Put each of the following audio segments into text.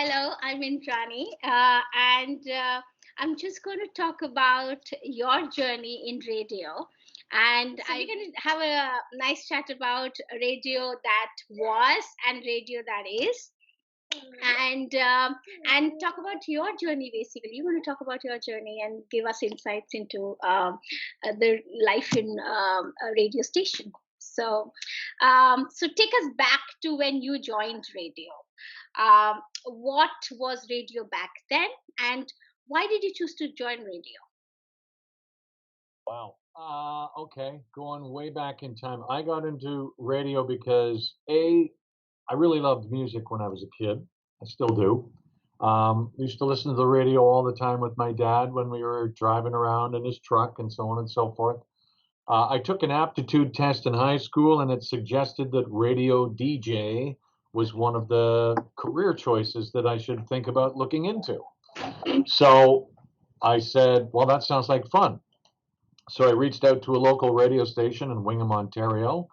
Hello, I'm Indrani, and I'm just going to talk about your journey in radio. And so we're going to have a nice chat about radio that was and radio that is, and talk about your journey. Basically, you want to talk about your journey and give us insights into the life in a radio station. So take us back to when you joined radio. What was radio back then, and why did you choose to join radio? Wow. Okay. Going way back in time, I got into radio because I really loved music when I was a kid. I still do. Used to listen to the radio all the time with my dad when we were driving around in his truck and so on and so forth. I took an aptitude test in high school, and it suggested that radio DJ was one of the career choices that I should think about looking into. So I said, well, that sounds like fun. So I reached out to a local radio station in Wingham, Ontario,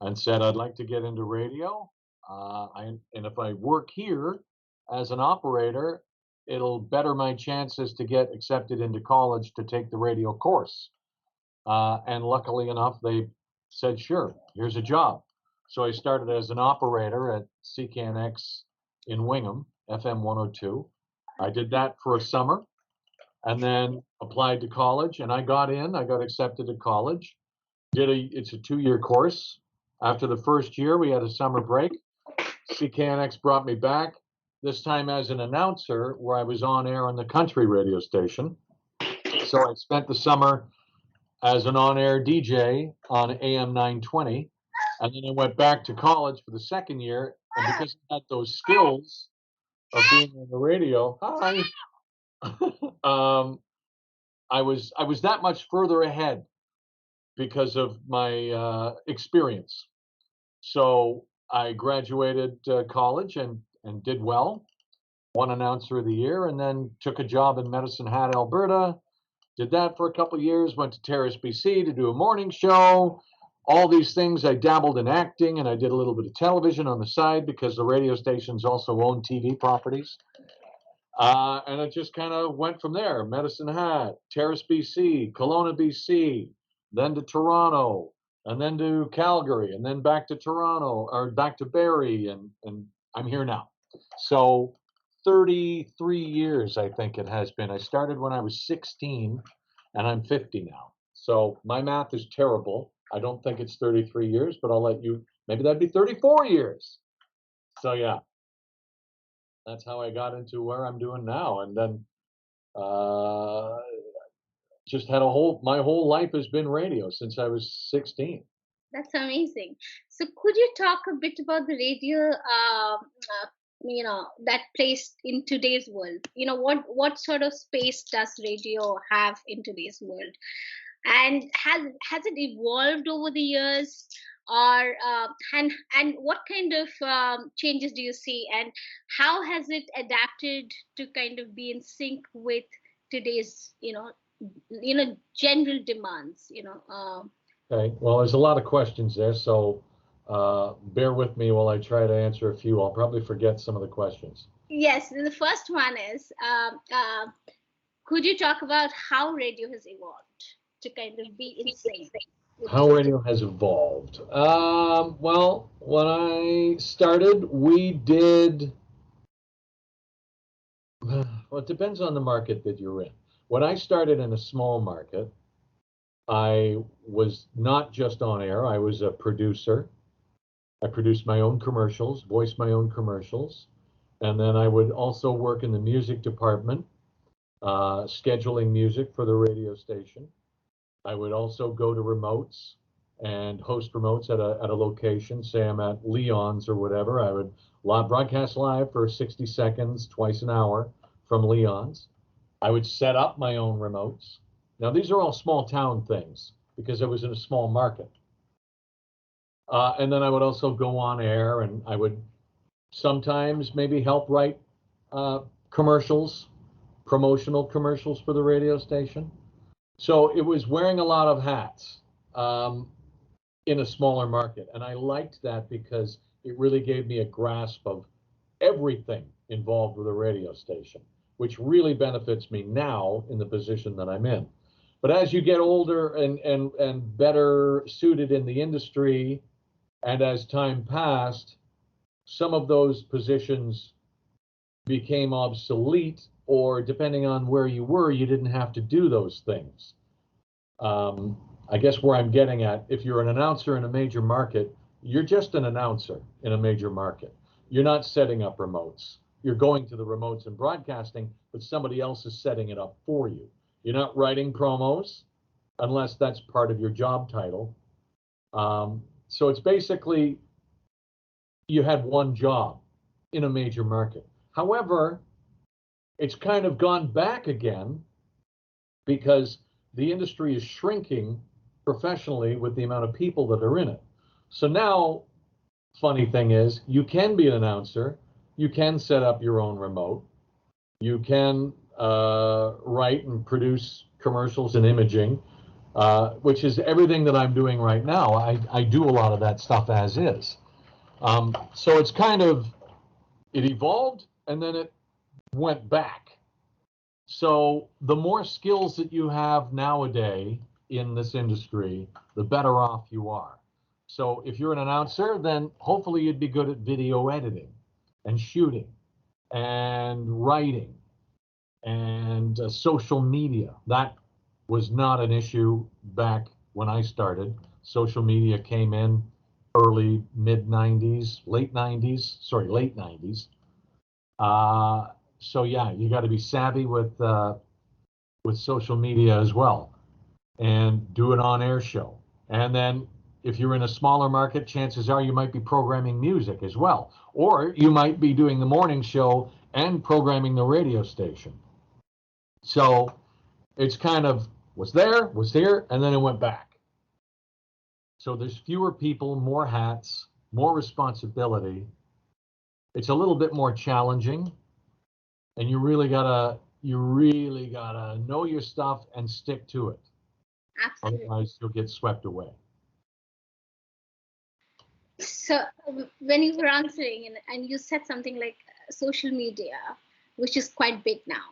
and said I'd like to get into radio. And if I work here as an operator, it'll better my chances to get accepted into college to take the radio course. And luckily enough, they said, sure, here's a job. So I started as an operator at CKNX in Wingham, FM 102. I did that for a summer and then applied to college, and I got in. I got accepted to college. It's a 2-year course. After the first year, we had a summer break. CKNX brought me back, this time as an announcer, where I was on air on the country radio station. So I spent the summer as an on-air DJ on AM 920, and then I went back to college for the second year. And because I had those skills of being on the radio, hi. I was that much further ahead because of my experience. So I graduated college and did well, won announcer of the year, and then took a job in Medicine Hat, Alberta. Did that for a couple of years. Went to Terrace, BC to do a morning show. All these things. I dabbled in acting, and I did a little bit of television on the side because the radio stations also own TV properties. And it just kind of went from there. Medicine Hat, Terrace, BC, Kelowna, BC, then to Toronto, and then to Calgary, and then back to Toronto, or back to Barrie, and I'm here now. So 33 years, I think it has been. I started when I was 16, and I'm 50 now. So my math is terrible. I don't think it's 33 years, but I'll let you, maybe that'd be 34 years. So yeah, that's how I got into where I'm doing now. And then uh, just had my whole life has been radio since I was 16. That's amazing. So, could you talk a bit about the radio? That placed in today's world. What sort of space does radio have in today's world, and has it evolved over the years, or and what kind of changes do you see, and how has it adapted to kind of be in sync with today's general demands? Okay. Well, there's a lot of questions there, so bear with me while I try to answer a few. I'll probably forget some of the questions. Yes, the first one is, could you talk about how radio has evolved to kind of be in sync? How radio has evolved. Well, when I started, we did. Well, it depends on the market that you're in. When I started in a small market, I was not just on air, I was a producer. I produced my own commercials, voiced my own commercials, and then I would also work in the music department, scheduling music for the radio station. I would also go to remotes and host remotes at a location. Say I'm at Leon's or whatever. I would broadcast live for 60 seconds, twice an hour from Leon's. I would set up my own remotes. Now, these are all small town things because I was in a small market. And then I would also go on air, and I would sometimes maybe help write commercials, promotional commercials for the radio station. So it was wearing a lot of hats in a smaller market. And I liked that because it really gave me a grasp of everything involved with a radio station, which really benefits me now in the position that I'm in. But as you get older and better suited in the industry, and as time passed, some of those positions became obsolete, or depending on where you were, you didn't have to do those things. I guess where I'm getting at, if you're an announcer in a major market, you're just an announcer in a major market. You're not setting up remotes. You're going to the remotes and broadcasting, but somebody else is setting it up for you. You're not writing promos unless that's part of your job title. So it's basically you had one job in a major market. However, it's kind of gone back again because the industry is shrinking professionally with the amount of people that are in it. So now, funny thing is, you can be an announcer, you can set up your own remote, you can write and produce commercials and imaging, which is everything that I'm doing right now. I do a lot of that stuff as is. So it's kind of, it evolved and then it went back. So the more skills that you have nowadays in this industry, the better off you are. So if you're an announcer, then hopefully you'd be good at video editing and shooting and writing and social media. That was not an issue back when I started. Social media came in early, mid 90s, late 90s. So yeah, you got to be savvy with social media as well, and do an on-air show. And then if you're in a smaller market, chances are you might be programming music as well, or you might be doing the morning show and programming the radio station. So it's kind of was here, and then it went back. So there's fewer people, more hats, more responsibility. It's a little bit more challenging, and you really gotta know your stuff and stick to it. Absolutely. Otherwise, you'll get swept away. So when you were answering and you said something like social media, which is quite big now,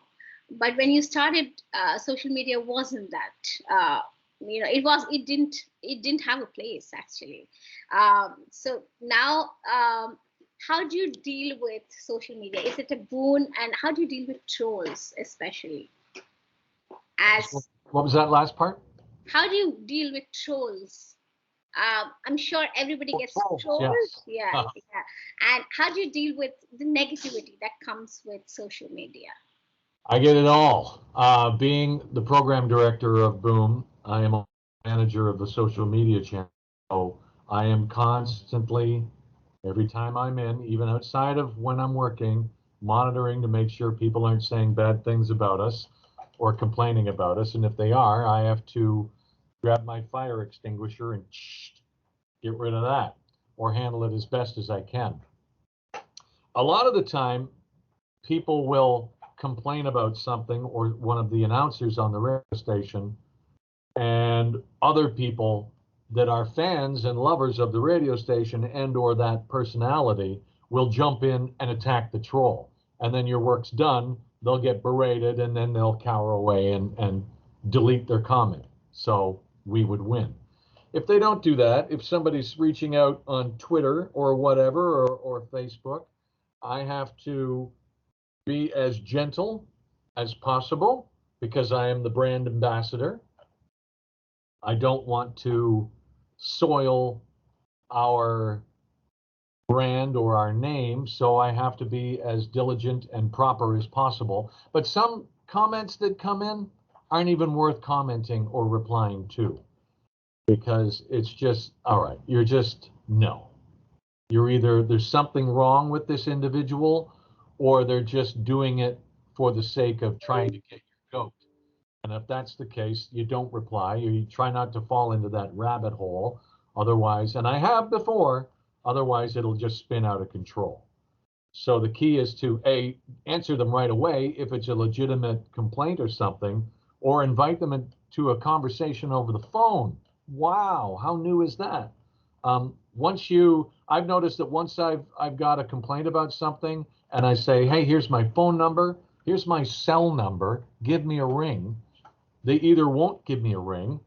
but when you started, social media wasn't that. It didn't have a place actually. So now, how do you deal with social media? Is it a boon, and how do you deal with trolls, especially? What was that last part? How do you deal with trolls? I'm sure everybody gets trolled. Yes. Yeah. And how do you deal with the negativity that comes with social media? I get it all. Being the program director of Boom, I am a manager of the social media channel. So I am constantly, every time I'm in, even outside of when I'm working, monitoring to make sure people aren't saying bad things about us or complaining about us. And if they are, I have to grab my fire extinguisher and get rid of that, or handle it as best as I can. A lot of the time, people will complain about something, or one of the announcers on the radio station, and other people that are fans and lovers of the radio station and or that personality will jump in and attack the troll. And then your work's done, they'll get berated, and then they'll cower away and delete their comment. So we would win. If they don't do that, if somebody's reaching out on Twitter or whatever, or Facebook, I have to be as gentle as possible because I am the brand ambassador. I don't want to soil our brand or our name, so I have to be as diligent and proper as possible. But some comments that come in aren't even worth commenting or replying to, because it's just, all right, you're just, no. You're either, there's something wrong with this individual, or they're just doing it for the sake of trying to get your goat. And if that's the case, you don't reply, or you try not to fall into that rabbit hole. Otherwise, and I have before, otherwise it'll just spin out of control. So the key is to answer them right away if it's a legitimate complaint or something, or invite them into a conversation over the phone. Wow, how new is that? I've noticed that once I've got a complaint about something and I say, hey, here's my phone number, here's my cell number, give me a ring. They either won't give me a ring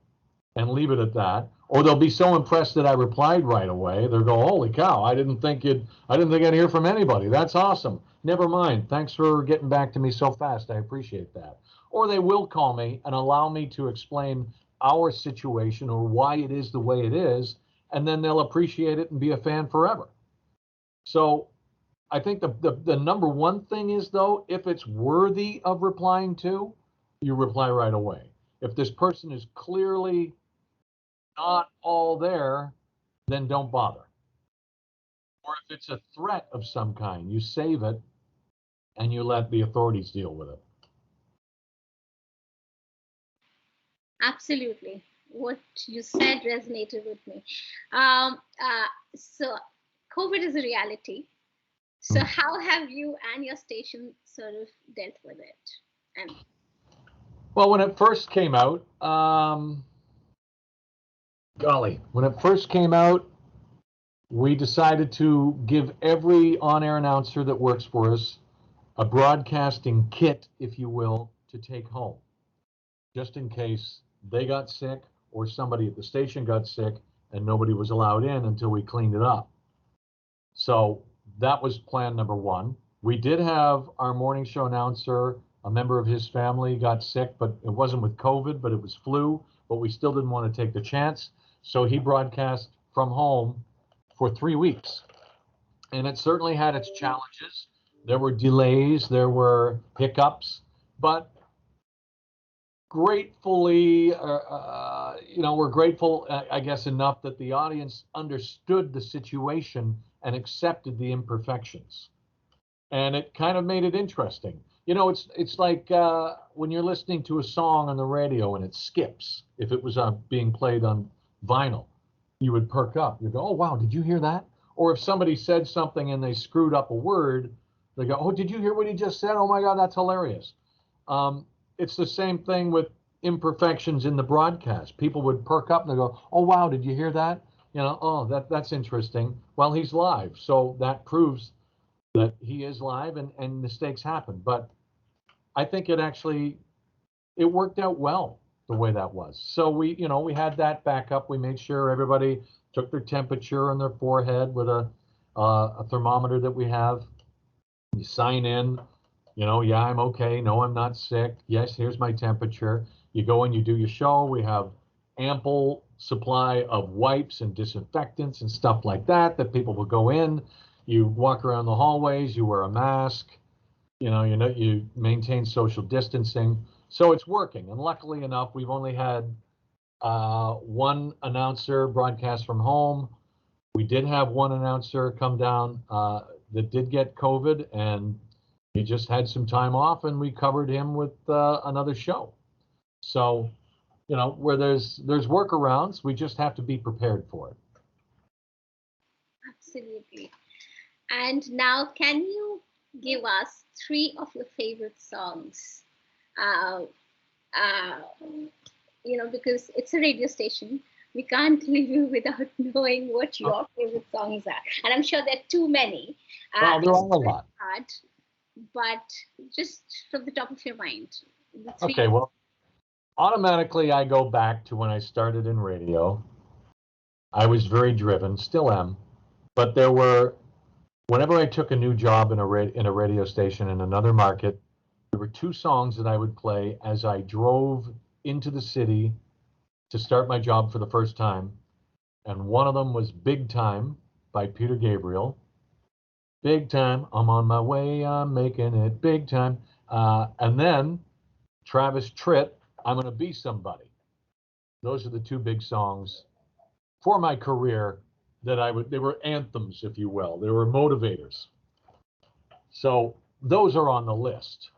and leave it at that, or they'll be so impressed that I replied right away. They'll go, holy cow, I didn't think I'd hear from anybody. That's awesome. Never mind. Thanks for getting back to me so fast. I appreciate that. Or they will call me and allow me to explain our situation or why it is the way it is, and then they'll appreciate it and be a fan forever. So I think the number one thing is, though, if it's worthy of replying to, you reply right away. If this person is clearly not all there, then don't bother. Or if it's a threat of some kind, you save it and you let the authorities deal with it. Absolutely. What you said resonated with me. So, COVID is a reality. So, how have you and your station sort of dealt with it? And well, when it first came out, when it first came out, we decided to give every on-air announcer that works for us a broadcasting kit, if you will, to take home, just in case they got sick or somebody at the station got sick and nobody was allowed in until we cleaned it up. So that was plan number one. We did have our morning show announcer, a member of his family got sick, but it wasn't with COVID, but it was flu, but we still didn't want to take the chance. So he broadcast from home for 3 weeks. And it certainly had its challenges. There were delays, there were hiccups, but gratefully, we're grateful, I guess, enough that the audience understood the situation and accepted the imperfections. And it kind of made it interesting. It's like when you're listening to a song on the radio and it skips. If it was being played on vinyl, you would perk up. You go, oh, wow, did you hear that? Or if somebody said something and they screwed up a word, they go, oh, did you hear what he just said? Oh, my God, that's hilarious. It's the same thing with imperfections in the broadcast. People would perk up and they go, oh, wow, did you hear that? Oh, that's interesting. Well, he's live. So that proves that he is live and mistakes happen. But I think it worked out well the way that was. So we had that backup. We made sure everybody took their temperature on their forehead with a thermometer that we have. You sign in, yeah, I'm okay. No, I'm not sick. Yes, here's my temperature. You go and you do your show. We have ample supply of wipes and disinfectants and stuff like that people will go in. You walk around the hallways, you wear a mask, you maintain social distancing. So it's working. And luckily enough, we've only had one announcer broadcast from home. We did have one announcer come down that did get COVID, and he just had some time off, and we covered him with another show. So, where there's workarounds, we just have to be prepared for it. Absolutely. And now, can you give us 3 of your favorite songs? Because it's a radio station, we can't leave you without knowing what your favorite songs are. And I'm sure there are too many. Well, there are a lot. Hard, but just from the top of your mind. Okay, well, automatically I go back to when I started in radio. I was very driven, still am, but whenever I took a new job in a radio station in another market, there were 2 songs that I would play as I drove into the city to start my job for the first time. And one of them was Big Time by Peter Gabriel. Big time, I'm on my way, I'm making it big time. And then Travis Tritt, I'm Gonna Be Somebody. Those are the 2 big songs for my career they were anthems, if you will. They were motivators. So those are on the list.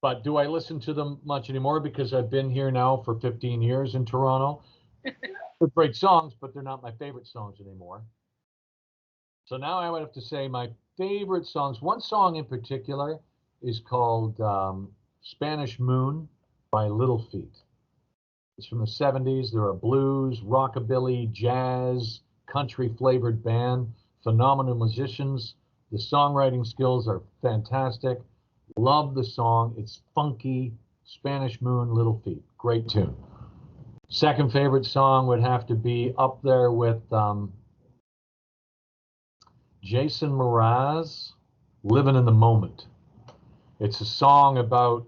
But do I listen to them much anymore because I've been here now for 15 years in Toronto? They're great songs, but they're not my favorite songs anymore. So now I would have to say my favorite songs. One song in particular is called Spanish Moon by Little Feat. It's from the 70s. There are blues, rockabilly, jazz, country flavored band, phenomenal musicians. The songwriting skills are fantastic. Love the song. It's funky. Spanish Moon, Little Feat. Great tune. Second favorite song would have to be up there with Jason Mraz, Living in the Moment. It's a song about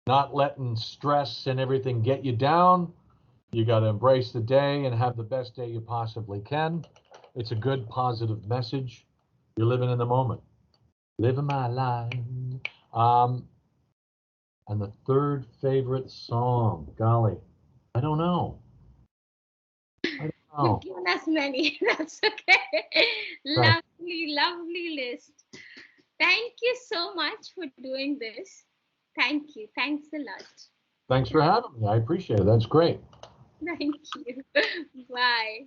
not letting stress and everything get you down. You got to embrace the day and have the best day you possibly can. It's a good, positive message. You're living in the moment. Living my life. Um, and the third favorite song, golly, I don't know. I don't You've know. given us many. That's okay. Right. Lovely, lovely list. Thank you so much for doing this. Thank you. Thanks a lot. Thanks for having me. I appreciate it. That's great. Thank you. Bye.